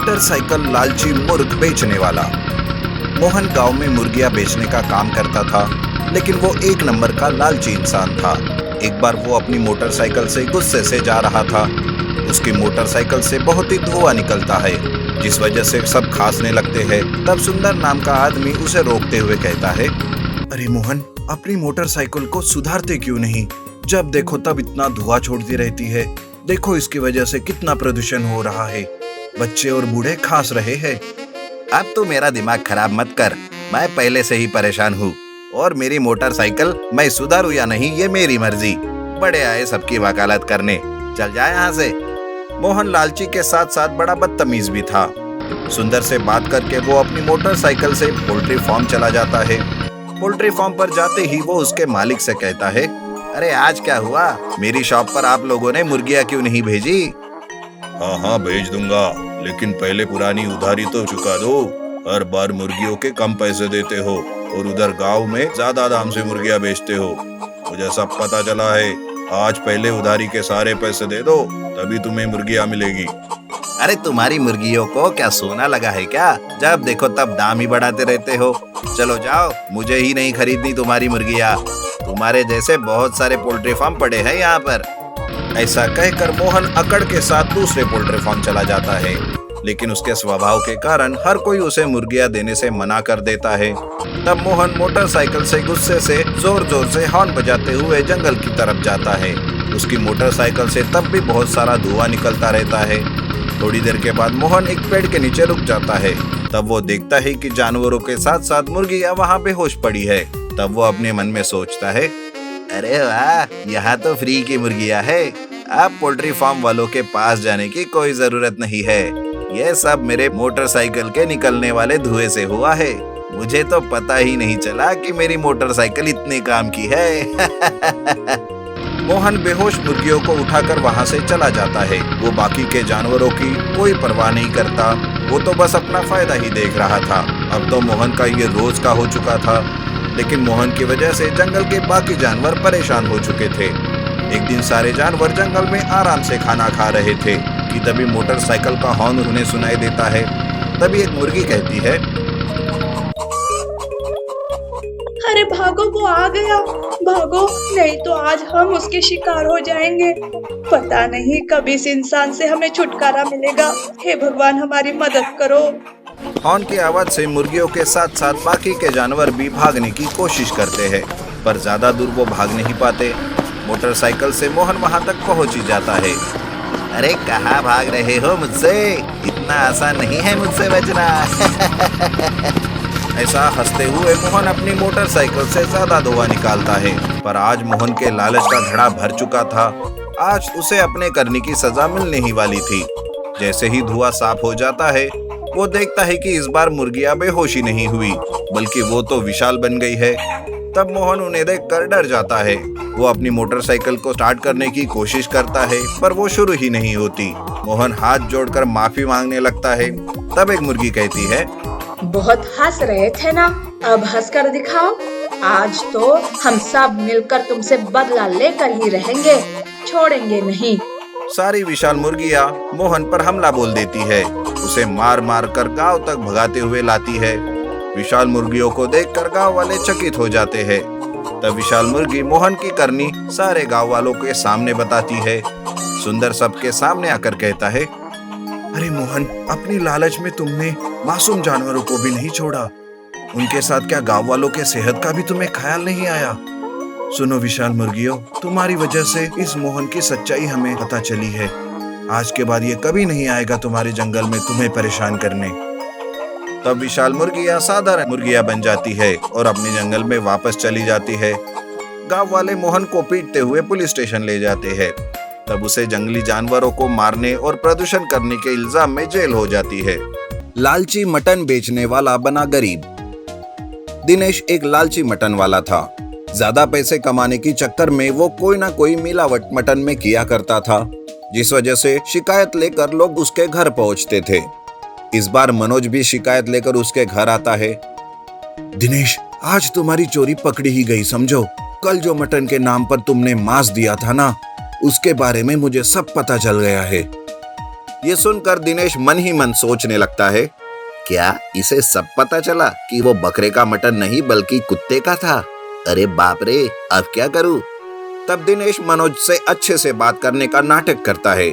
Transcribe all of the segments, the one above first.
Motorcycle लालची मुर्ग बेचने वाला। मोहन गांव में मुर्गियां बेचने का काम करता था, लेकिन वो एक नंबर का लालची इंसान था। एक बार वो अपनी मोटरसाइकिल से गुस्से से जा रहा था। उसकी मोटरसाइकिल से बहुत ही धुआं निकलता है, जिस वजह से सब खांसने लगते हैं। तब सुंदर नाम का आदमी उसे रोकते हुए कहता है, अरे मोहन, अपनी मोटरसाइकिल को सुधारते क्यों नहीं? जब देखो तब इतना धुआं छोड़ती रहती है। देखो इसकी वजह से कितना प्रदूषण हो रहा है। बच्चे और बूढ़े खांस रहे हैं। अब तो मेरा दिमाग खराब मत कर, मैं पहले से ही परेशान हूँ और मेरी मोटरसाइकिल मैं सुधारूं या नहीं ये मेरी मर्जी। बड़े आए सबकी वकालत करने, चल जाए यहाँ से। मोहन लालची के साथ साथ बड़ा बदतमीज भी था। सुंदर से बात करके वो अपनी मोटरसाइकिल से पोल्ट्री फार्म चला जाता है। पोल्ट्री फार्म पर जाते ही वो उसके मालिक से कहता है, अरे आज क्या हुआ? मेरी शॉप पर आप लोगों ने मुर्गियां क्यों नहीं भेजी? हाँ भेज दूंगा, लेकिन पहले पुरानी उधारी तो चुका दो। हर बार मुर्गियों के कम पैसे देते हो और उधर गांव में ज्यादा दाम से मुर्गियां बेचते हो। मुझे सब पता चला है। आज पहले उधारी के सारे पैसे दे दो, तभी तुम्हें मुर्गियां मिलेगी। अरे तुम्हारी मुर्गियों को क्या सोना लगा है क्या? जब देखो तब दाम ही बढ़ाते रहते हो। चलो जाओ, मुझे ही नहीं खरीदनी तुम्हारी मुर्गियां। तुम्हारे जैसे बहुत सारे पोल्ट्री फार्म पड़े हैं यहाँ पर। ऐसा कहकर मोहन अकड़ के साथ दूसरे पोल्ट्री फार्म चला जाता है, लेकिन उसके स्वभाव के कारण हर कोई उसे मुर्गियां देने से मना कर देता है। तब मोहन मोटरसाइकिल से गुस्से से जोर जोर से हॉर्न बजाते हुए जंगल की तरफ जाता है। उसकी मोटरसाइकिल से तब भी बहुत सारा धुआं निकलता रहता है। थोड़ी देर के बाद मोहन एक पेड़ के नीचे रुक जाता है। तब वो देखता है कि जानवरों के साथ साथ मुर्गियां वहाँ बेहोश पड़ी है। तब वो अपने मन में सोचता है, अरे वाह, यहाँ तो फ्री की मुर्गियां है। अब पोल्ट्री फार्म वालों के पास जाने की कोई जरूरत नहीं है। ये सब मेरे मोटरसाइकिल के निकलने वाले धुएं से हुआ है। मुझे तो पता ही नहीं चला कि मेरी मोटरसाइकिल इतने काम की है। मोहन बेहोश मुर्गियों को उठाकर वहाँ से चला जाता है। वो बाकी के जानवरों की कोई परवाह नहीं करता। वो तो बस अपना फायदा ही देख रहा था। अब तो मोहन का ये रोज का हो चुका था, लेकिन मोहन की वजह से जंगल के बाकी जानवर परेशान हो चुके थे। एक दिन सारे जानवर जंगल में आराम से खाना खा रहे थे कि तभी मोटरसाइकिल का हॉर्न उन्हें सुनाई देता है। तभी एक मुर्गी कहती है, अरे भागो, वो आ गया, भागो, नहीं तो आज हम उसके शिकार हो जाएंगे। पता नहीं कब इस इंसान से हमें छुटकारा मिलेगा। हे भगवान, हमारी मदद करो। हॉर्न की आवाज से मुर्गियों के साथ साथ बाकी के जानवर भी भागने की कोशिश करते हैं, पर ज्यादा दूर वो भाग नहीं पाते। मोटरसाइकिल से मोहन वहां तक पहुंच ही जाता है। अरे कहाँ भाग रहे हो मुझसे? इतना आसान नहीं है मुझसे बचना। ऐसा हंसते हुए मोहन अपनी मोटरसाइकिल से ज्यादा धुआं निकालता है, पर आज मोहन के लालच का घड़ा भर चुका था। आज उसे अपने करने की सजा मिलने ही वाली थी। जैसे ही धुआं साफ हो जाता है, वो देखता है कि इस बार मुर्गियां बेहोशी नहीं हुई, बल्कि वो तो विशाल बन गई है। तब मोहन उन्हें देखकर डर जाता है। वो अपनी मोटरसाइकिल को स्टार्ट करने की कोशिश करता है, पर वो शुरू ही नहीं होती। मोहन हाथ जोड़कर माफी मांगने लगता है। तब एक मुर्गी कहती है, बहुत हंस रहे थे ना, अब हंस कर दिखाओ। आज तो हम सब मिलकर तुमसे बदला लेकर ही रहेंगे, छोड़ेंगे नहीं। सारी विशाल मुर्गियां मोहन पर हमला बोल देती है। उसे मार मार कर गांव तक भगाते हुए लाती है। विशाल मुर्गियों को देखकर गांव वाले चकित हो जाते हैं। तब विशाल मुर्गी मोहन की करनी सारे गांव वालों के सामने बताती है। सुंदर सबके सामने आकर कहता है, अरे मोहन, अपनी लालच में तुमने मासूम जानवरों को भी नहीं छोड़ा। उनके साथ क्या गांव वालों के सेहत का भी तुम्हें ख्याल नहीं आया? सुनो विशाल मुर्गियों, तुम्हारी वजह से इस मोहन की सच्चाई हमें पता चली है। आज के बाद ये कभी नहीं आएगा तुम्हारे जंगल में तुम्हें परेशान करने। तब विशाल मुर्गियां साधारण मुर्गियां बन जाती है और अपने जंगल में वापस चली जाती है। गांव वाले मोहन को पीटते हुए पुलिस स्टेशन ले जाते हैं। तब उसे जंगली जानवरों को मारने और प्रदूषण करने के इल्जाम में जेल हो जाती है। लालची मटन बेचने वाला बना गरीब। दिनेश एक लालची मटन वाला था। ज्यादा पैसे कमाने की चक्कर में वो कोई ना कोई मिलावट मटन में किया करता था, जिस वजह से शिकायत लेकर लोग उसके घर पहुंचते थे। इस बार मनोज भी शिकायत लेकर उसके घर आता है। दिनेश, आज तुम्हारी चोरी पकड़ी ही गई समझो। कल जो मटन के नाम पर तुमने मांस दिया था ना, उसके बारे में मुझे सब पता चल गया है। ये सुनकर दिनेश मन ही मन सोचने लगता है, क्या इसे सब पता चला कि वो बकरे का मटन नहीं बल्कि कुत्ते का था? अरे बाप रे, अब क्या करूं? तब दिनेश मनोज से अच्छे से बात करने का नाटक करता है।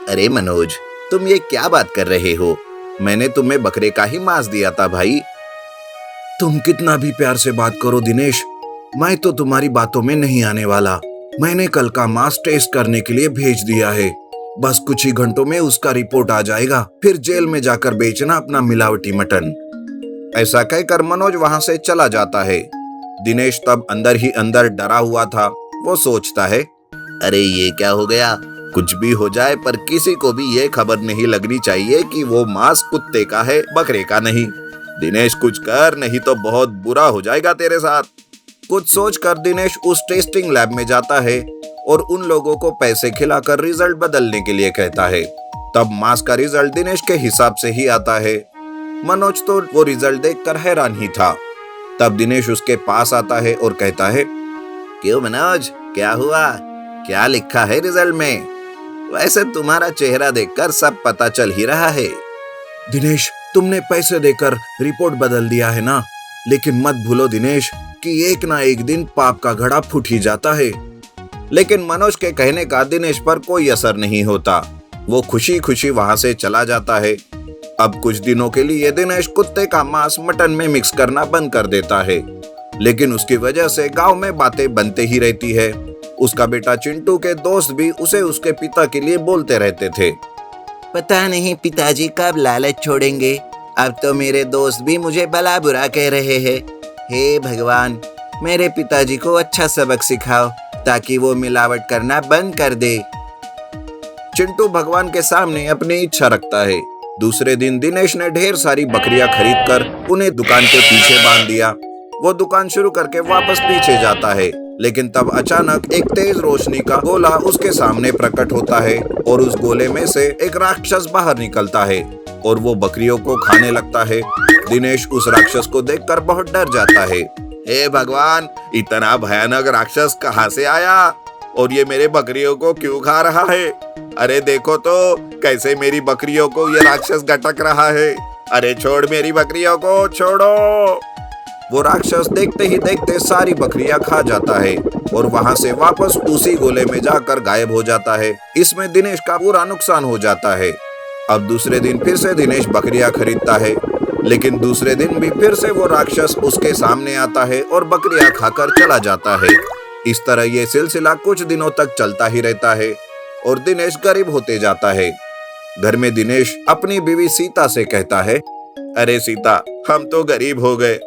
अरे मनोज, तुम ये क्या बात कर रहे हो? मैंने तुम्हें बकरे का ही मांस दिया था भाई। तुम कितना भी प्यार से बात करो दिनेश, मैं तो तुम्हारी बातों में नहीं आने वाला। मैंने कल का मांस टेस्ट करने के लिए भेज दिया है। बस कुछ ही घंटों में उसका रिपोर्ट आ जाएगा, फिर जेल में जाकर बेचना अपना मिलावटी मटन। ऐसा कहकर मनोज वहां से चला जाता है। दिनेश तब अंदर ही अंदर डरा हुआ था। वो सोचता है, अरे ये क्या हो गया? कुछ भी हो जाए पर किसी को भी ये खबर नहीं लगनी चाहिए कि वो मांस कुत्ते का है, बकरे का नहीं। दिनेश कुछ कर, नहीं तो बहुत बुरा हो जाएगा तेरे साथ। कुछ सोचकर दिनेश उस टेस्टिंग लैब में जाता है और उन लोगों को पैसे खिलाकर रिजल्ट बदलने के लिए कहता है। तब मांस का रिजल्ट दिनेश के हिसाब से ही आता है। मनोज तो वो रिजल्ट देखकर हैरान ही था। तब दिनेश उसके पास आता है और कहता है, क्यों मनोज, क्या हुआ? क्या लिखा है रिजल्ट में? वैसे तुम्हारा चेहरा देखकर सब पता चल ही रहा है। दिनेश, तुमने पैसे देकर रिपोर्ट बदल दिया है ना, लेकिन मत भूलो दिनेश कि एक ना एक दिन पाप का घड़ा फूट ही जाता है। लेकिन मनोज के कहने का दिनेश पर कोई असर नहीं होता। वो खुशी खुशी वहां से चला जाता है। अब कुछ दिनों के लिए दिनेश कुत्ते का मांस मटन में मिक्स करना बंद कर देता है, लेकिन उसकी वजह से गांव में बातें बनते ही रहती है। उसका बेटा चिंटू के दोस्त भी उसे उसके पिता के लिए बोलते रहते थे, पता नहीं पिताजी कब लालच छोड़ेंगे। अब तो मेरे दोस्त भी मुझे भला बुरा कह रहे हैं। हे भगवान, मेरे पिताजी को अच्छा सबक सिखाओ ताकि वो मिलावट करना बंद कर दे। चिंटू भगवान के सामने अपनी इच्छा रखता है। दूसरे दिन दिनेश ने ढेर सारी बकरियां खरीदकर उन्हें दुकान के पीछे बांध दिया। वो दुकान शुरू करके वापस पीछे जाता है, लेकिन तब अचानक एक तेज रोशनी का गोला उसके सामने प्रकट होता है और उस गोले में से एक राक्षस बाहर निकलता है और वो बकरियों को खाने लगता है। दिनेश उस राक्षस को देखकर बहुत डर जाता है। हे भगवान, इतना भयानक राक्षस कहाँ से आया और ये मेरे बकरियों को क्यों खा रहा है? अरे देखो तो कैसे मेरी बकरियों को ये राक्षस गटक रहा है। अरे छोड़ मेरी बकरियों को, छोड़ो। वो राक्षस देखते ही देखते सारी बकरियां खा जाता है और वहां से वापस उसी गोले में जाकर गायब हो जाता है। इसमें दिनेश का पूरा नुकसान हो जाता है। अब दूसरे दिन फिर से दिनेश बकरियां खरीदता है, लेकिन दूसरे दिन भी फिर से वो राक्षस उसके सामने आता है और बकरियां खाकर चला जाता है। इस तरह ये सिलसिला कुछ दिनों तक चलता ही रहता है और दिनेश गरीब होते जाता है। घर में दिनेश अपनी बीवी सीता से कहता है, अरे सीता, हम तो गरीब हो गए।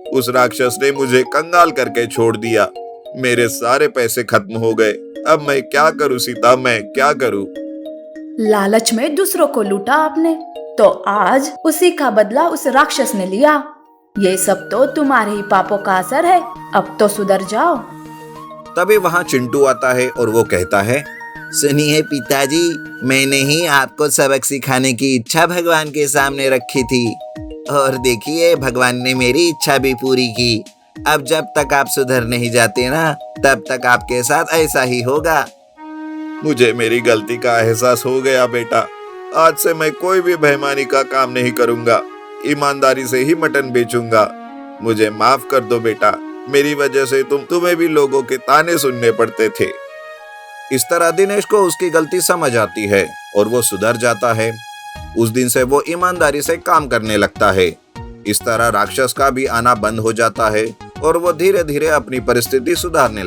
उस राक्षस ने मुझे कंगाल करके छोड़ दिया। मेरे सारे पैसे खत्म हो गए। अब मैं क्या करूं सीता, मैं क्या करूं? लालच में दूसरों को लूटा आपने, तो आज उसी का बदला उस राक्षस ने लिया। ये सब तो तुम्हारे ही पापों का असर है। अब तो सुधर जाओ। तभी वहाँ चिंटू आता है और वो कहता है, सुनिए पिताजी, मैंने ही आपको सबक सिखाने की इच्छा भगवान के सामने रखी थी और देखिए भगवान ने मेरी इच्छा भी पूरी की। अब जब तक आप सुधर नहीं जाते ना, तब तक आपके साथ ऐसा ही होगा। मुझे मेरी गलती का एहसास हो गया बेटा। आज से मैं कोई भी बेईमानी का काम नहीं करूंगा। ईमानदारी से ही मटन बेचूंगा। मुझे माफ कर दो बेटा। मेरी वजह से तुम्हें भी लोगों के ताने सुनने पड़ते थे। इस तरह दिनेश को उसकी गलती समझ आती है और वो सुधर जाता है। उस दिन से वो ईमानदारी से काम करने लगता है। इस तरह राक्षस का भी आना बंद हो जाता है और वो धीरे धीरे अपनी परिस्थिति सुधारने